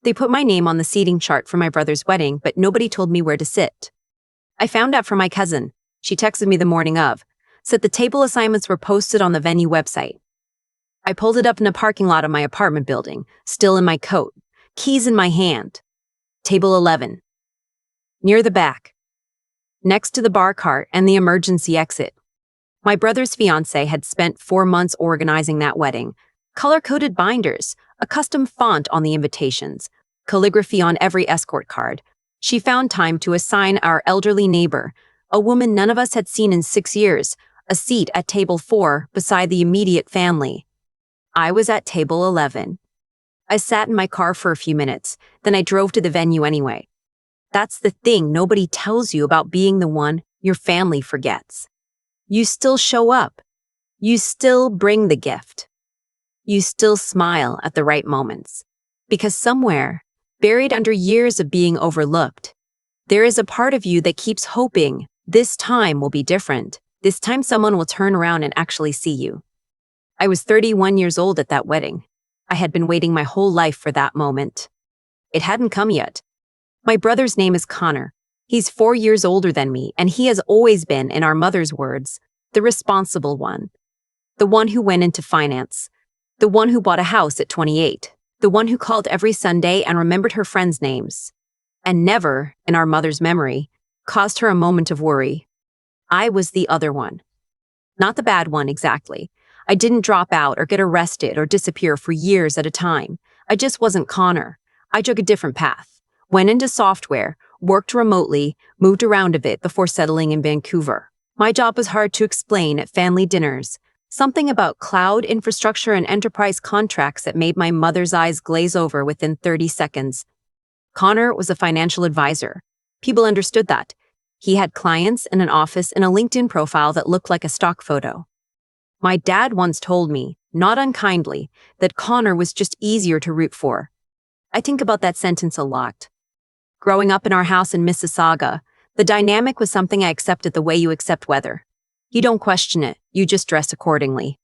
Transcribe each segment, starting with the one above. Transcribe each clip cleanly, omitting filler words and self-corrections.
They put my name on the seating chart for my brother's wedding, but nobody told me where to sit. I found out from my cousin. She texted me the morning of, said the table assignments were posted on the venue website. I pulled it up in the parking lot of my apartment building, still in my coat, keys in my hand. Table 11. Near the back. Next to the bar cart and the emergency exit. My brother's fiancée had spent 4 months organizing that wedding. Color-coded binders, a custom font on the invitations, calligraphy on every escort card. She found time to assign our elderly neighbor, a woman none of us had seen in 6 years, a seat at table 4 beside the immediate family. I was at table 11. I sat in my car for a few minutes, then I drove to the venue anyway. That's the thing nobody tells you about being the one your family forgets. You still show up. You still bring the gift. You still smile at the right moments. Because somewhere, buried under years of being overlooked, there is a part of you that keeps hoping this time will be different. This time someone will turn around and actually see you. I was 31 years old at that wedding. I had been waiting my whole life for that moment. It hadn't come yet. My brother's name is Connor. He's 4 years older than me, and he has always been, in our mother's words, the responsible one. The one who went into finance. The one who bought a house at 28. The one who called every Sunday and remembered her friends' names. And never, in our mother's memory, caused her a moment of worry. I was the other one. Not the bad one, exactly. I didn't drop out or get arrested or disappear for years at a time. I just wasn't Connor. I took a different path. Went into software, worked remotely, moved around a bit before settling in Vancouver. My job was hard to explain at family dinners. Something about cloud infrastructure and enterprise contracts that made my mother's eyes glaze over within 30 seconds. Connor was a financial advisor. People understood that. He had clients and an office and a LinkedIn profile that looked like a stock photo. My dad once told me, not unkindly, that Connor was just easier to root for. I think about that sentence a lot. Growing up in our house in Mississauga, the dynamic was something I accepted the way you accept weather. You don't question it, you just dress accordingly.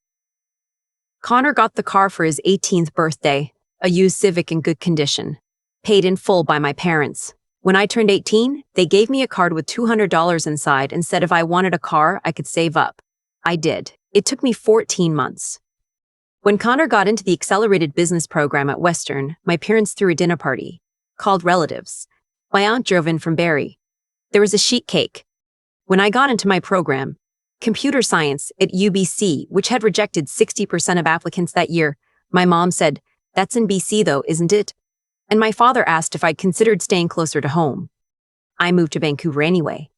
Connor got the car for his 18th birthday, a used Civic in good condition, paid in full by my parents. When I turned 18, they gave me a card with $200 inside and said if I wanted a car, I could save up. I did. It took me 14 months. When Connor got into the accelerated business program at Western, my parents threw a dinner party, called relatives. My aunt drove in from Barrie. There was a sheet cake. When I got into my program, computer science at UBC, which had rejected 60% of applicants that year, my mom said, "That's in BC though, isn't it?" And my father asked if I'd considered staying closer to home. I moved to Vancouver anyway.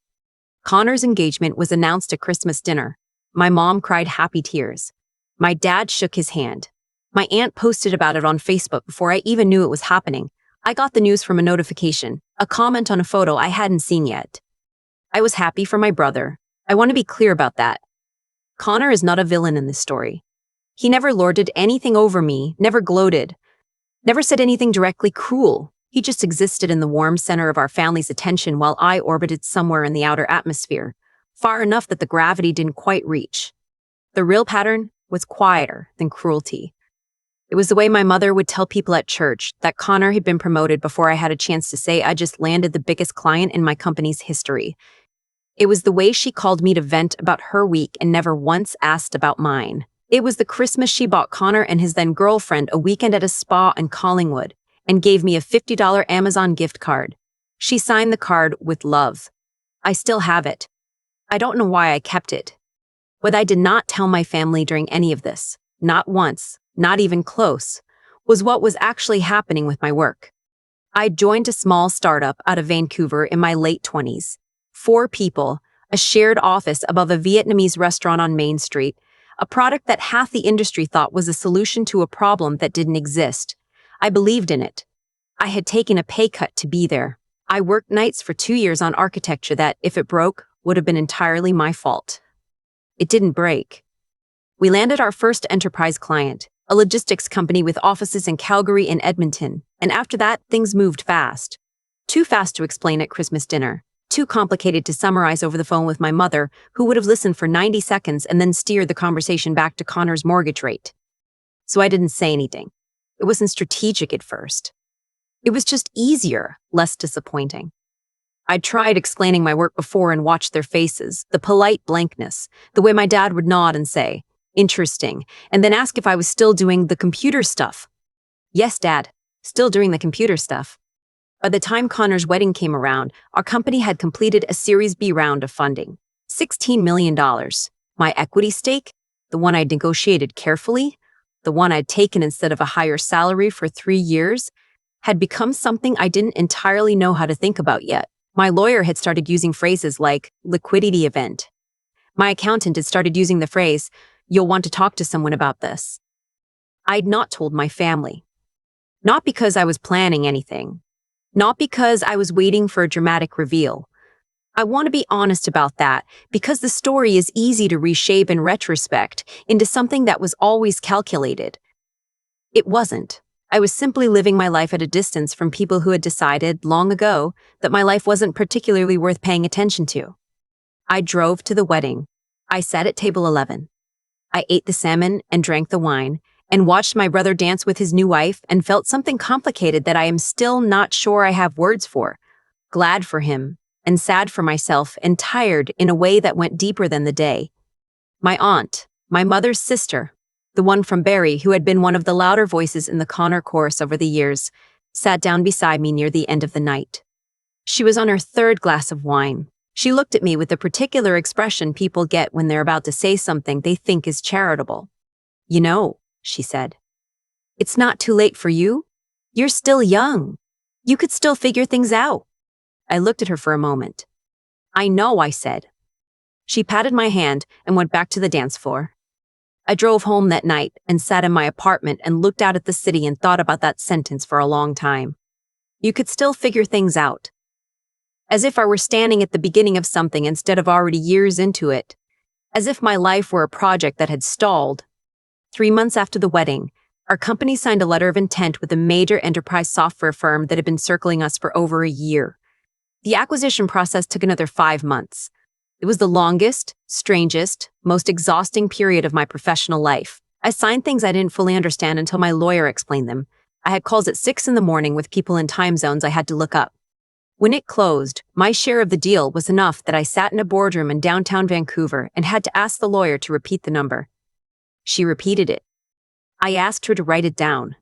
Connor's engagement was announced at Christmas dinner. My mom cried happy tears. My dad shook his hand. My aunt posted about it on Facebook before I even knew it was happening. I got the news from a notification, a comment on a photo I hadn't seen yet. I was happy for my brother. I want to be clear about that. Connor is not a villain in this story. He never lorded anything over me, never gloated, never said anything directly cruel. He just existed in the warm center of our family's attention while I orbited somewhere in the outer atmosphere, far enough that the gravity didn't quite reach. The real pattern was quieter than cruelty. It was the way my mother would tell people at church that Connor had been promoted before I had a chance to say I just landed the biggest client in my company's history. It was the way she called me to vent about her week and never once asked about mine. It was the Christmas she bought Connor and his then girlfriend a weekend at a spa in Collingwood and gave me a $50 Amazon gift card. She signed the card with love. I still have it. I don't know why I kept it. What I did not tell my family during any of this, not once, not even close, was what was actually happening with my work. I joined a small startup out of Vancouver in my late 20s. 4 people, a shared office above a Vietnamese restaurant on Main Street, a product that half the industry thought was a solution to a problem that didn't exist. I believed in it. I had taken a pay cut to be there. I worked nights for 2 years on architecture that, if it broke, would have been entirely my fault. It didn't break. We landed our first enterprise client, a logistics company with offices in Calgary and Edmonton, and after that, things moved fast. Too fast to explain at Christmas dinner. Too complicated to summarize over the phone with my mother, who would have listened for 90 seconds and then steered the conversation back to Connor's mortgage rate. So I didn't say anything. It wasn't strategic at first. It was just easier, less disappointing. I'd tried explaining my work before and watched their faces, the polite blankness, the way my dad would nod and say, "Interesting," and then ask if I was still doing the computer stuff. Yes, Dad, still doing the computer stuff. By the time Connor's wedding came around, our company had completed a Series B round of funding. $16 million. My equity stake, the one I'd negotiated carefully, the one I'd taken instead of a higher salary for 3 years, had become something I didn't entirely know how to think about yet. My lawyer had started using phrases like liquidity event. My accountant had started using the phrase, "You'll want to talk to someone about this." I'd not told my family. Not because I was planning anything. Not because I was waiting for a dramatic reveal. I want to be honest about that, because the story is easy to reshape in retrospect into something that was always calculated. It wasn't. I was simply living my life at a distance from people who had decided, long ago, that my life wasn't particularly worth paying attention to. I drove to the wedding. I sat at table 11. I ate the salmon and drank the wine, and watched my brother dance with his new wife and felt something complicated that I am still not sure I have words for. Glad for him, and sad for myself, and tired in a way that went deeper than the day. My aunt, my mother's sister, the one from Barrie who had been one of the louder voices in the Connor chorus over the years, sat down beside me near the end of the night. She was on her 3rd glass of wine. She looked at me with the particular expression people get when they're about to say something they think is charitable. "You know," she said, "it's not too late for you. You're still young. You could still figure things out." I looked at her for a moment. "I know," I said. She patted my hand and went back to the dance floor. I drove home that night and sat in my apartment and looked out at the city and thought about that sentence for a long time. You could still figure things out. As if I were standing at the beginning of something instead of already years into it. As if my life were a project that had stalled. 3 months after the wedding, our company signed a letter of intent with a major enterprise software firm that had been circling us for over a year. The acquisition process took another 5 months. It was the longest, strangest, most exhausting period of my professional life. I signed things I didn't fully understand until my lawyer explained them. I had calls at 6 in the morning with people in time zones I had to look up. When it closed, my share of the deal was enough that I sat in a boardroom in downtown Vancouver and had to ask the lawyer to repeat the number. She repeated it. I asked her to write it down.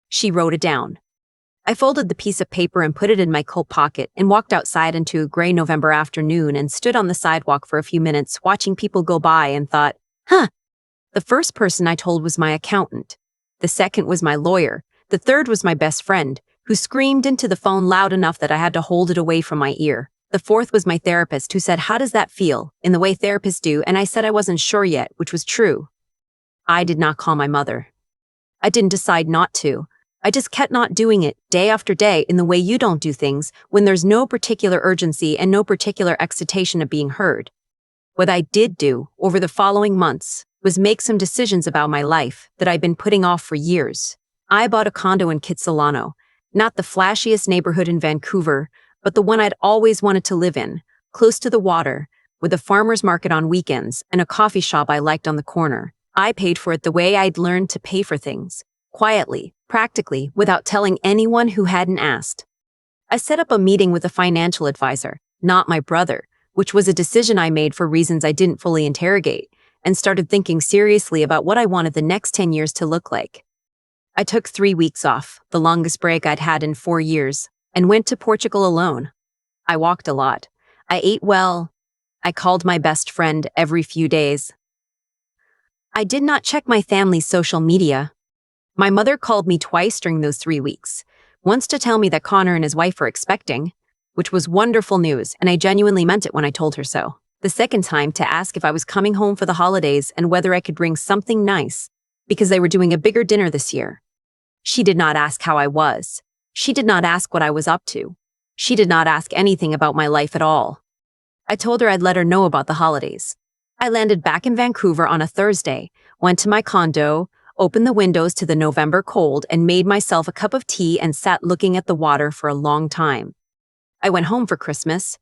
She wrote it down. I folded the piece of paper and put it in my coat pocket and walked outside into a gray November afternoon and stood on the sidewalk for a few minutes watching people go by and thought, The first person I told was my accountant. The second was my lawyer. The third was my best friend, who screamed into the phone loud enough that I had to hold it away from my ear. The fourth was my therapist, who said, "How does that feel?" in the way therapists do, and I said I wasn't sure yet, which was true. I did not call my mother. I didn't decide not to. I just kept not doing it, day after day, in the way you don't do things, when there's no particular urgency and no particular excitation of being heard. What I did do, over the following months, was make some decisions about my life that I'd been putting off for years. I bought a condo in Kitsilano, not the flashiest neighborhood in Vancouver, but the one I'd always wanted to live in, close to the water, with a farmer's market on weekends and a coffee shop I liked on the corner. I paid for it the way I'd learned to pay for things, quietly, practically, without telling anyone who hadn't asked. I set up a meeting with a financial advisor, not my brother, which was a decision I made for reasons I didn't fully interrogate, and started thinking seriously about what I wanted the next 10 years to look like. I took 3 weeks off, the longest break I'd had in 4 years, and went to Portugal alone. I walked a lot. I ate well. I called my best friend every few days. I did not check my family's social media. My mother called me twice during those 3 weeks, once to tell me that Connor and his wife were expecting, which was wonderful news, and I genuinely meant it when I told her so. The second time to ask if I was coming home for the holidays and whether I could bring something nice, because they were doing a bigger dinner this year. She did not ask how I was. She did not ask what I was up to. She did not ask anything about my life at all. I told her I'd let her know about the holidays. I landed back in Vancouver on a Thursday, went to my condo, opened the windows to the November cold, and made myself a cup of tea and sat looking at the water for a long time. I went home for Christmas.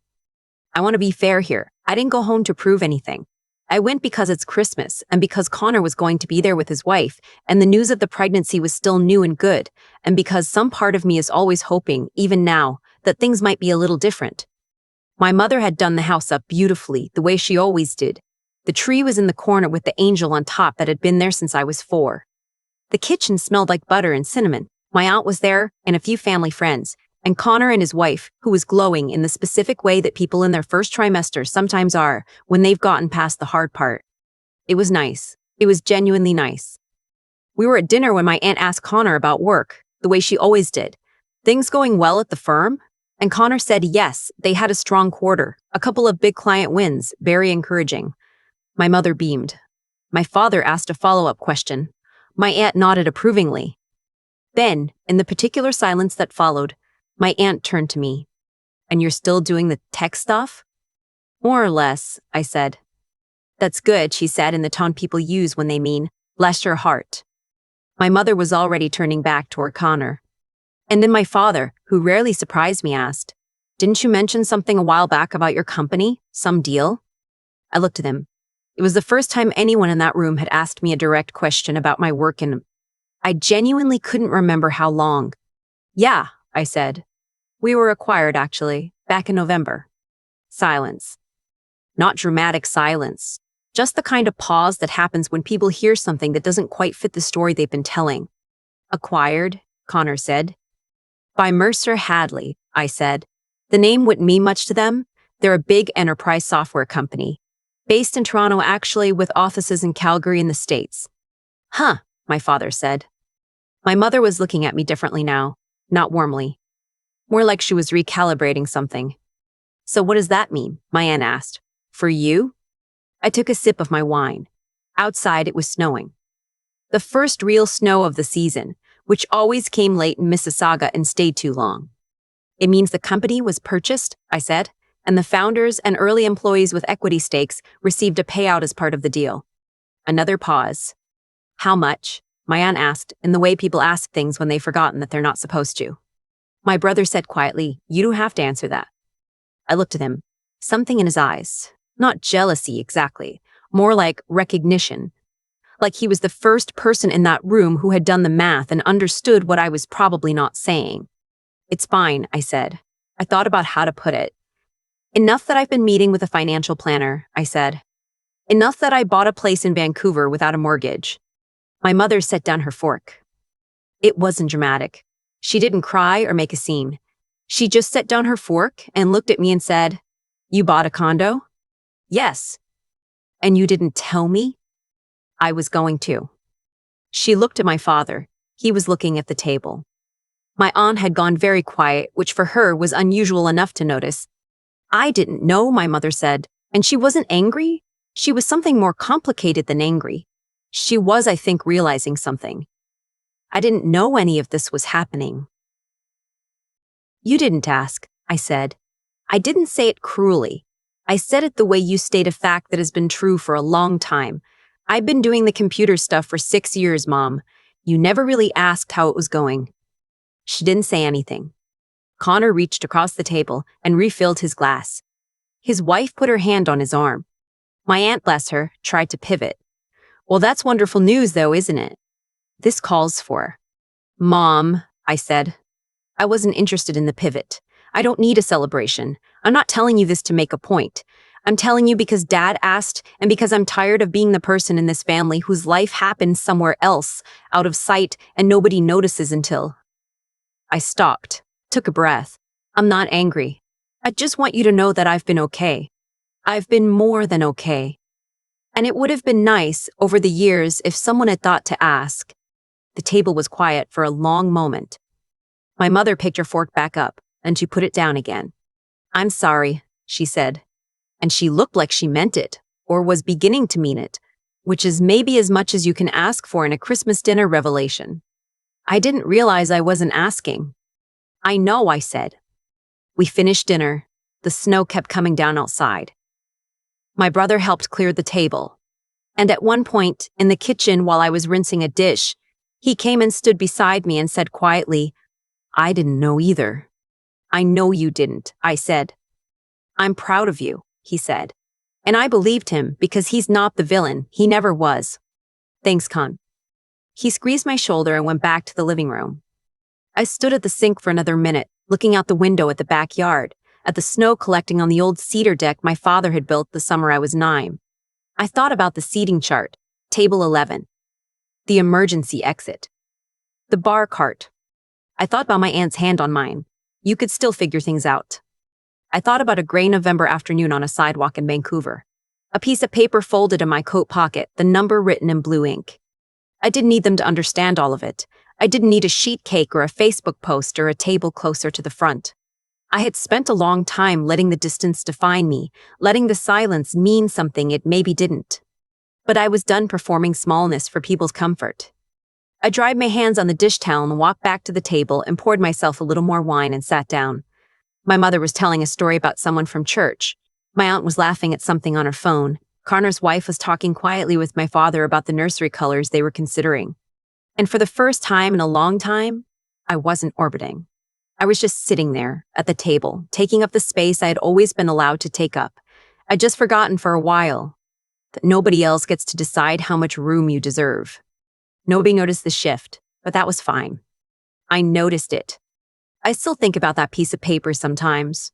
I want to be fair here. I didn't go home to prove anything. I went because it's Christmas and because Connor was going to be there with his wife and the news of the pregnancy was still new and good, and because some part of me is always hoping, even now, that things might be a little different. My mother had done the house up beautifully, the way she always did. The tree was in the corner with the angel on top that had been there since I was 4. The kitchen smelled like butter and cinnamon. My aunt was there and a few family friends, and Connor and his wife, who was glowing in the specific way that people in their first trimester sometimes are when they've gotten past the hard part. It was nice. It was genuinely nice. We were at dinner when my aunt asked Connor about work, the way she always did. Things going well at the firm? And Connor said yes, they had a strong quarter, a couple of big client wins, very encouraging. My mother beamed. My father asked a follow-up question. My aunt nodded approvingly. Then, in the particular silence that followed, my aunt turned to me. And you're still doing the tech stuff? More or less, I said. That's good, she said in the tone people use when they mean, bless your heart. My mother was already turning back toward Connor. And then my father, who rarely surprised me, asked, didn't you mention something a while back about your company? Some deal? I looked at him. It was the first time anyone in that room had asked me a direct question about my work, and I genuinely couldn't remember how long. Yeah, I said. We were acquired, actually, back in November. Silence. Not dramatic silence. Just the kind of pause that happens when people hear something that doesn't quite fit the story they've been telling. Acquired, Connor said. By Mercer Hadley, I said. The name wouldn't mean much to them. They're a big enterprise software company. Based in Toronto, actually, with offices in Calgary in the States. Huh, my father said. My mother was looking at me differently now, not warmly. More like she was recalibrating something. So what does that mean? My aunt asked. For you? I took a sip of my wine. Outside, it was snowing. The first real snow of the season, which always came late in Mississauga and stayed too long. It means the company was purchased, I said, and the founders and early employees with equity stakes received a payout as part of the deal. Another pause. How much? My aunt asked, in the way people ask things when they've forgotten that they're not supposed to. My brother said quietly, you don't have to answer that. I looked at him. Something in his eyes. Not jealousy exactly, more like recognition. Like he was the first person in that room who had done the math and understood what I was probably not saying. It's fine, I said. I thought about how to put it. Enough that I've been meeting with a financial planner, I said. Enough that I bought a place in Vancouver without a mortgage. My mother set down her fork. It wasn't dramatic. She didn't cry or make a scene. She just set down her fork and looked at me and said, You bought a condo? Yes. And you didn't tell me? I was going to. She looked at my father. He was looking at the table. My aunt had gone very quiet, which for her was unusual enough to notice. I didn't know, my mother said, and she wasn't angry. She was something more complicated than angry. She was, I think, realizing something. I didn't know any of this was happening. You didn't ask, I said. I didn't say it cruelly. I said it the way you state a fact that has been true for a long time. I've been doing the computer stuff for 6 years, Mom. You never really asked how it was going. She didn't say anything. Connor reached across the table and refilled his glass. His wife put her hand on his arm. My aunt, bless her, tried to pivot. Well, that's wonderful news, though, isn't it? This calls for. Mom, I said. I wasn't interested in the pivot. I don't need a celebration. I'm not telling you this to make a point. I'm telling you because Dad asked and because I'm tired of being the person in this family whose life happens somewhere else, out of sight, and nobody notices until. I stopped, took a breath. I'm not angry. I just want you to know that I've been okay. I've been more than okay. And it would have been nice over the years if someone had thought to ask. The table was quiet for a long moment. My mother picked her fork back up, and she put it down again. I'm sorry, she said. And she looked like she meant it, or was beginning to mean it, which is maybe as much as you can ask for in a Christmas dinner revelation. I didn't realize I wasn't asking. I know, I said. We finished dinner. The snow kept coming down outside. My brother helped clear the table. And at one point, in the kitchen while I was rinsing a dish, he came and stood beside me and said quietly, I didn't know either. I know you didn't, I said. I'm proud of you, he said. And I believed him because he's not the villain. He never was. Thanks, Khan. He squeezed my shoulder and went back to the living room. I stood at the sink for another minute, looking out the window at the backyard, at the snow collecting on the old cedar deck my father had built the summer I was 9. I thought about the seating chart, table 11, the emergency exit, the bar cart. I thought about my aunt's hand on mine. You could still figure things out. I thought about a gray November afternoon on a sidewalk in Vancouver. A piece of paper folded in my coat pocket, the number written in blue ink. I didn't need them to understand all of it. I didn't need a sheet cake or a Facebook post or a table closer to the front. I had spent a long time letting the distance define me, letting the silence mean something it maybe didn't. But I was done performing smallness for people's comfort. I dried my hands on the dish towel and walked back to the table and poured myself a little more wine and sat down. My mother was telling a story about someone from church. My aunt was laughing at something on her phone. Connor's wife was talking quietly with my father about the nursery colors they were considering. And for the first time in a long time, I wasn't orbiting. I was just sitting there, at the table, taking up the space I had always been allowed to take up. I'd just forgotten for a while that nobody else gets to decide how much room you deserve. Nobody noticed the shift, but that was fine. I noticed it. I still think about that piece of paper sometimes.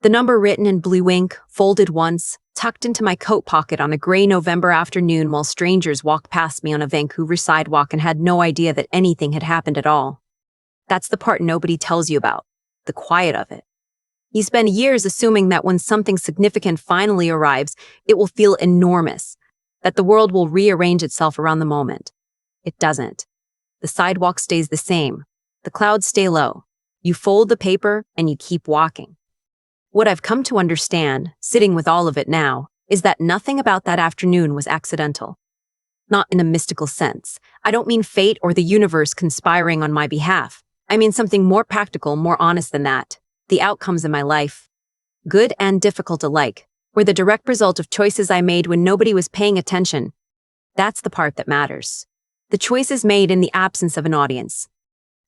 The number written in blue ink, folded once, tucked into my coat pocket on a gray November afternoon while strangers walked past me on a Vancouver sidewalk and had no idea that anything had happened at all. That's the part nobody tells you about, the quiet of it. You spend years assuming that when something significant finally arrives, it will feel enormous, that the world will rearrange itself around the moment. It doesn't. The sidewalk stays the same. The clouds stay low. You fold the paper and you keep walking. What I've come to understand, sitting with all of it now, is that nothing about that afternoon was accidental. Not in a mystical sense. I don't mean fate or the universe conspiring on my behalf. I mean something more practical, more honest than that. The outcomes in my life, good and difficult alike, were the direct result of choices I made when nobody was paying attention. That's the part that matters. The choices made in the absence of an audience.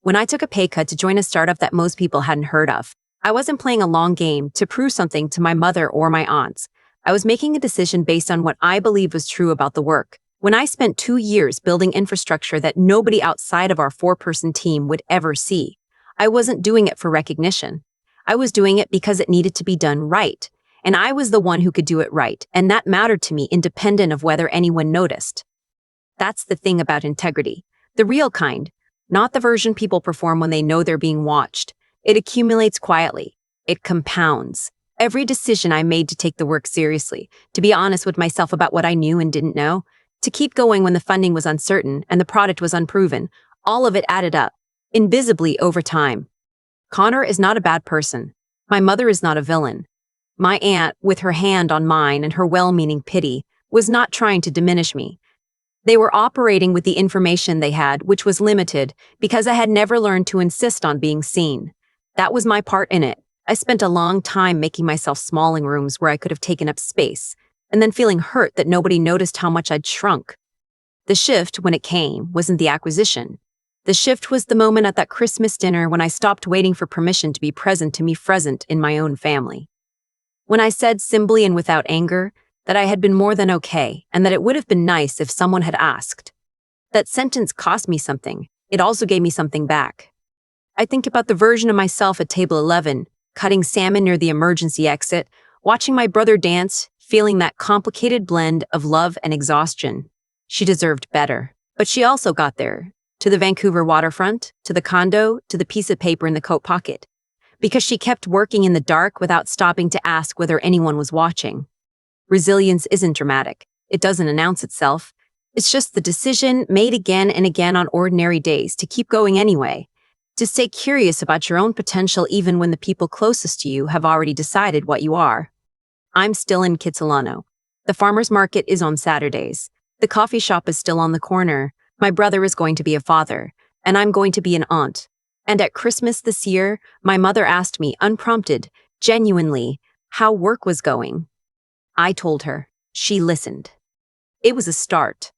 When I took a pay cut to join a startup that most people hadn't heard of, I wasn't playing a long game to prove something to my mother or my aunts. I was making a decision based on what I believed was true about the work. When I spent 2 years building infrastructure that nobody outside of our 4-person team would ever see, I wasn't doing it for recognition. I was doing it because it needed to be done right, and I was the one who could do it right, and that mattered to me independent of whether anyone noticed. That's the thing about integrity. The real kind, not the version people perform when they know they're being watched. It accumulates quietly. It compounds. Every decision I made to take the work seriously, to be honest with myself about what I knew and didn't know, to keep going when the funding was uncertain and the product was unproven, all of it added up, invisibly over time. Connor is not a bad person. My mother is not a villain. My aunt, with her hand on mine and her well-meaning pity, was not trying to diminish me. They were operating with the information they had, which was limited, because I had never learned to insist on being seen. That was my part in it. I spent a long time making myself small in rooms where I could have taken up space, and then feeling hurt that nobody noticed how much I'd shrunk. The shift, when it came, wasn't the acquisition. The shift was the moment at that Christmas dinner when I stopped waiting for permission to be present in my own family. When I said simply and without anger that I had been more than okay and that it would have been nice if someone had asked. That sentence cost me something. It also gave me something back. I think about the version of myself at table 11, cutting salmon near the emergency exit, watching my brother dance, feeling that complicated blend of love and exhaustion. She deserved better, but she also got there. To the Vancouver waterfront, to the condo, to the piece of paper in the coat pocket. Because she kept working in the dark without stopping to ask whether anyone was watching. Resilience isn't dramatic. It doesn't announce itself. It's just the decision made again and again on ordinary days to keep going anyway. To stay curious about your own potential even when the people closest to you have already decided what you are. I'm still in Kitsilano. The farmer's market is on Saturdays. The coffee shop is still on the corner. My brother is going to be a father, and I'm going to be an aunt. And at Christmas this year, my mother asked me, unprompted, genuinely, how work was going. I told her. She listened. It was a start.